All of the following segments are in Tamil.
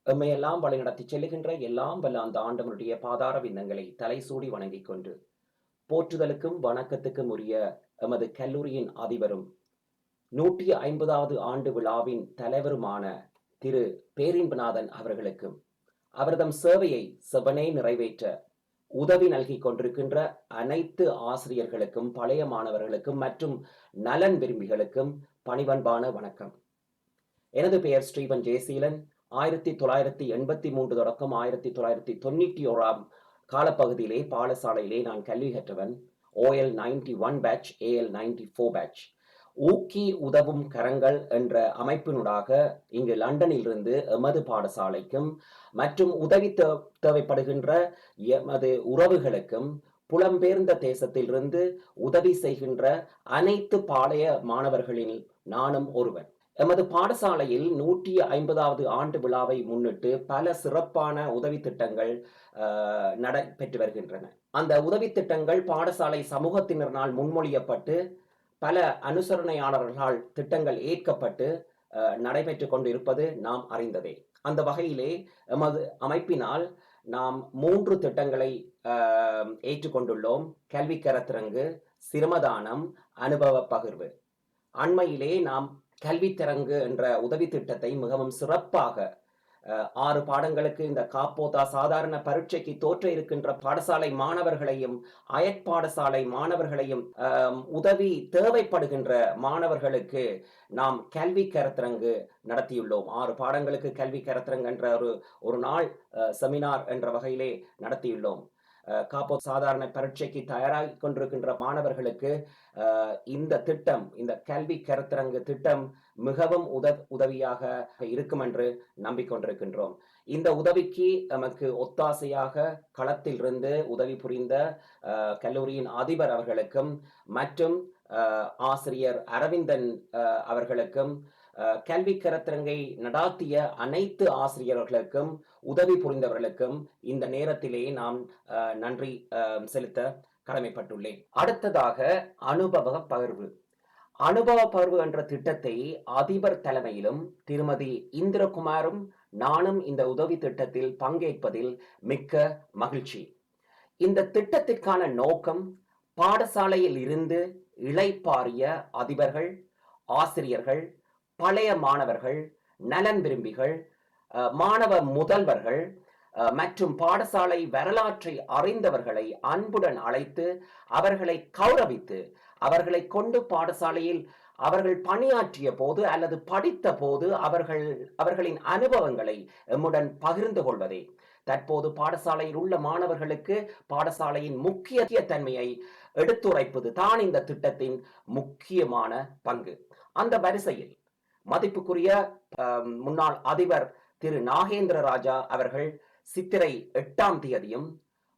எம்மையெல்லாம் வழிநடத்திச் செல்லுகின்ற எல்லாம் வல்ல அந்த ஆண்டவனுடைய பாதார விந்தங்களை தலைசூடி வணங்கிக் கொண்டு, போற்றுதலுக்கும் வணக்கத்துக்கும் உரிய எமது கல்லூரியின் அதிபரும் 150வது ஆண்டு விழாவின் தலைவருமான திரு பேரின்பநாதன் அவர்களுக்கும், அவர்தம் சேவையை செவ்வனே நிறைவேற்ற உதவி நல்கிக் கொண்டிருக்கின்ற அனைத்து ஆசிரியர்களுக்கும், பழைய மாணவர்களுக்கும் மற்றும் நலன் விரும்பிகளுக்கும் பணிவன்பான வணக்கம். எனது பெயர் ஸ்ரீவன் ஜெயசீலன். 1983 தொடக்கம் 1991 காலப்பகுதியிலே பாடசாலையிலே நான் கல்வி கற்றவன். OL 91 batch, AL 94 batch. ஊக்கி உதவும் கரங்கள் என்ற அமைப்பினூடாக இங்கு லண்டனிலிருந்து எமது பாடசாலைக்கும் மற்றும் உதவி தேவைப்படுகின்ற எமது உறவுகளுக்கும் புலம்பெயர்ந்த தேசத்திலிருந்து உதவி செய்கின்ற அனைத்து பாளைய மாணவர்களில் நானும் ஒருவன். எமது பாடசாலையில் 150வது ஆண்டு விழாவை முன்னிட்டு பல சிறப்பான உதவி திட்டங்கள் நடைபெற்று வருகின்றன. அந்த உதவி திட்டங்கள் பாடசாலை சமூகத்தினரால் முன்மொழியப்பட்டு பல அனுசரணையாளர்களால் திட்டங்கள் ஏற்கப்பட்டு நடைபெற்றுக் கொண்டிருப்பது நாம் அறிந்ததே. அந்த வகையிலே எமது அமைப்பினால் நாம் 3 திட்டங்களை ஏற்றுக்கொண்டுள்ளோம். கல்வி கருத்தரங்கு, சிரமதானம், அனுபவ பகிர்வு. அண்மையிலே நாம் கல்வித்தரங்கு என்ற உதவி திட்டத்தை மிகவும் சிறப்பாக 6 பாடங்களுக்கு இந்த காப்போதா சாதாரண பரீட்சைக்கு தோற்ற இருக்கின்ற பாடசாலை மாணவர்களையும் அயற்பாடசாலை மாணவர்களையும் உதவி தேவைப்படுகின்ற மாணவர்களுக்கு நாம் கல்வி கருத்தரங்கு நடத்தியுள்ளோம். 6 பாடங்களுக்கு கல்வி கருத்தரங்கு என்ற ஒரு நாள் செமினார் என்ற வகையிலே நடத்தியுள்ளோம். காப்போ சாதாரண பரீட்சைக்கு தயாராகி கொண்டிருக்கின்ற மாணவர்களுக்கு இந்த திட்டம், இந்த கல்வி கருத்தரங்கு திட்டம் மிகவும் உதவியாக இருக்கும் என்று நம்பிக்கொண்டிருக்கின்றோம். இந்த உதவிக்கு நமக்கு ஒத்தாசையாக களத்தில் இருந்து உதவி புரிந்த கல்லூரியின் அதிபர் அவர்களுக்கும் மற்றும் ஆசிரியர் அரவிந்தன் அவர்களுக்கும், கல்வி கருத்தரங்கை நடாத்திய அனைத்து ஆசிரியர்களுக்கும், உதவி புரிந்தவர்களுக்கும் இந்த நேரத்திலே நாம் நன்றி செலுத்த கடமைப்பட்டுள்ளேன். அடுத்ததாக அனுபவ பகிர்வு. அனுபவ பகிர்வு என்ற திட்டத்தை அதிபர் தலைமையிலும் திருமதி இந்திரகுமாரும் நானும் இந்த உதவி திட்டத்தில் பங்கேற்பதில் மிக்க மகிழ்ச்சி. இந்த திட்டத்திற்கான நோக்கம் பாடசாலையில் இருந்து இளைப்பாறிய அதிபர்கள், ஆசிரியர்கள், பழைய மாணவர்கள், நலன் விரும்பிகள், மாணவ முதல்வர்கள் மற்றும் பாடசாலை வரலாற்றை அறிந்தவர்களை அன்புடன் அழைத்து அவர்களை கௌரவித்து அவர்களை கொண்டு பாடசாலையில் அவர்கள் பணியாற்றிய போது அல்லது படித்த போது அவர்களின் அனுபவங்களை எம்முடன் பகிர்ந்து கொள்வதே. தற்போது பாடசாலையில் உள்ள மாணவர்களுக்கு பாடசாலையின் முக்கிய தன்மையை எடுத்துரைப்பது தான் இந்த திட்டத்தின் முக்கியமான பங்கு. அந்த வரிசையில் மதிப்புக்குரிய முன்னாள் அதிபர் திரு நாகேந்திர ராஜா அவர்கள் சித்திரை 8ஆம் தேதியும்,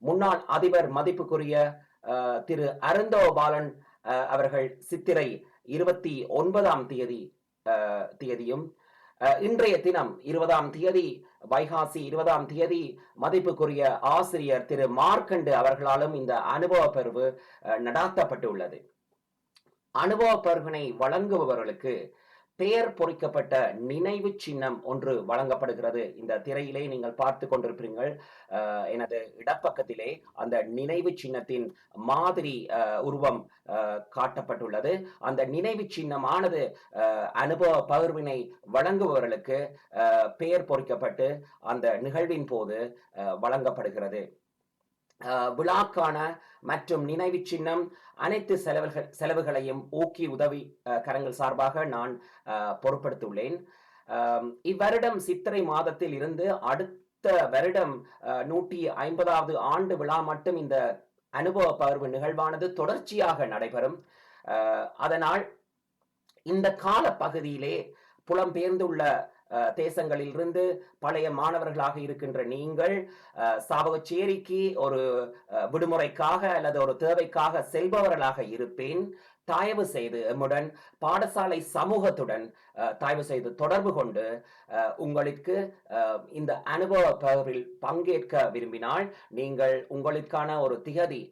முன்னாள் அதிபர் மதிப்புக்குரிய திரு அருந்தோபாலன் அவர்கள் சித்திரை 29ஆம் தேதியும், இன்றைய தினம் 20ஆம் தேதி வைகாசி 20ஆம் தேதி மதிப்புக்குரிய ஆசிரியர் திரு மார்க்கண்டு அவர்களாலும் இந்த அனுபவ பகிர்வு நடாத்தப்பட்டுள்ளது. அனுபவ பகிர்வினை வழங்குபவர்களுக்கு பெயர் பொறிக்கப்பட்ட நினைவு சின்னம் ஒன்று வழங்கப்படுகிறது. இந்த திரையிலே நீங்கள் பார்த்து கொண்டிருப்பீர்கள். எனது இடப்பக்கத்திலே அந்த நினைவு சின்னத்தின் மாதிரி உருவம் காட்டப்பட்டுள்ளது. அந்த நினைவு சின்னமானது அனுபவ பகிர்வினை வழங்குபவர்களுக்கு பெயர் பொறிக்கப்பட்டு அந்த நிகழ்வின் போது வழங்கப்படுகிறது. விழாக்கான மற்றும் நினைவு சின்னம் அனைத்து செலவுகளையும் ஊக்கி உதவி கரங்கள் சார்பாக நான் பொறுப்படுத்தியுள்ளேன். இவ்வருடம் சித்திரை மாதத்தில் இருந்து அடுத்த வருடம் 150வது ஆண்டு விழா மட்டும் இந்த அனுபவ பகிர்வு நிகழ்வானது தொடர்ச்சியாக நடைபெறும். அதனால் இந்த கால பகுதியிலே புலம்பெயர்ந்துள்ள தேசங்களிலிருந்து பழைய மாணவர்களாக இருக்கின்ற நீங்கள் சாவகச்சேரிக்கு ஒரு விடுமுறைக்காக அல்லது ஒரு தேவைக்காக செல்பவர்களாக இருப்பேன். தயவு செய்து எம்முடன் பாடசாலை சமூகத்துடன் தயவு செய்து தொடர்பு கொண்டு உங்களுக்கு இந்த அனுபவ பகிர்வில் பங்கேற்க விரும்பினால் நீங்கள் உங்களுக்கான ஒரு திகதி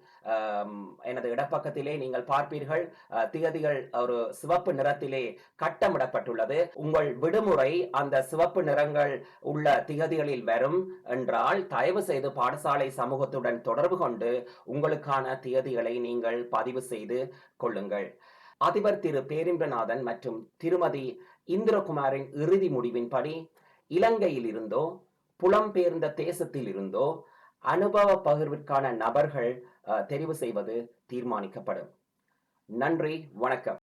எனது இடப்பக்கத்திலே நீங்கள் பார்ப்பீர்கள். திகதிகள் ஒரு சிவப்பு நிறத்திலே கட்டமிடப்பட்டுள்ளது. உங்கள் விடுமுறை அந்த சிவப்பு நிறங்கள் உள்ள திகதிகளில் வரும் என்றால் தயவு செய்து பாடசாலை சமூகத்துடன் தொடர்பு கொண்டு உங்களுக்கான திகதிகளை நீங்கள் பதிவு செய்து கொள்ளுங்கள். அதிபர் திரு பேரிம்பிரநாதன் மற்றும் திருமதி இந்திரகுமாரின் இறுதி முடிவின்படி இலங்கையில் இருந்தோ புலம்பெயர்ந்த தேசத்தில் இருந்தோ அனுபவ பகிர்விற்கான நபர்கள் தெரிவு செய்வது தீர்மானிக்கப்படும். நன்றி, வணக்கம்.